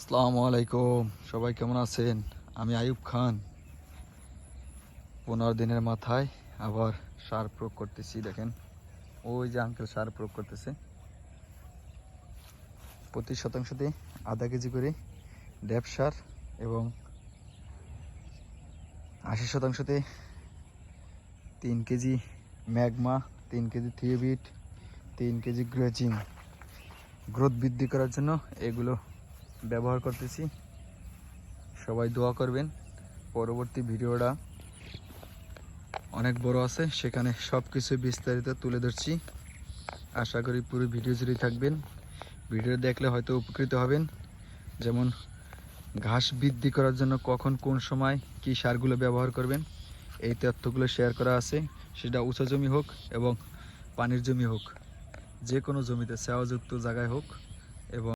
আসসালামু আলাইকুম, সবাই কেমন আছেন? আমি আইয়ুব খান। 15 দিনের মাথায় আবার সার প্রয়োগ করতেছি। দেখেন, ওই যে আঙ্কেল সার প্রয়োগ করতেছে। প্রতি শতাংশতে আধা কেজি করে ড্যাপ সার এবং 80% 3 কেজি ম্যাগমা, 3 কেজি থিওবিট, 3 কেজি গ্রেজিং গ্রোথ বৃদ্ধি করার জন্য এগুলো ব্যবহার করতেছি। সবাই দোয়া করবেন। পরবর্তী ভিডিওটা অনেক বড় আছে, সেখানে সব কিছু বিস্তারিত তুলে ধরছি। আশা করি পুরো ভিডিও জুড়ে থাকবেন। ভিডিও দেখলে হয়তো উপকৃত হবেন। যেমন ঘাস বৃদ্ধি করার জন্য কখন কোন সময় কি সারগুলো ব্যবহার করবেন, এই তথ্যগুলো শেয়ার করা আছে। সেটা উঁচা জমি হোক এবং পানির জমি হোক, যে কোনো জমিতে সেওয়াযুক্ত জায়গায় হোক,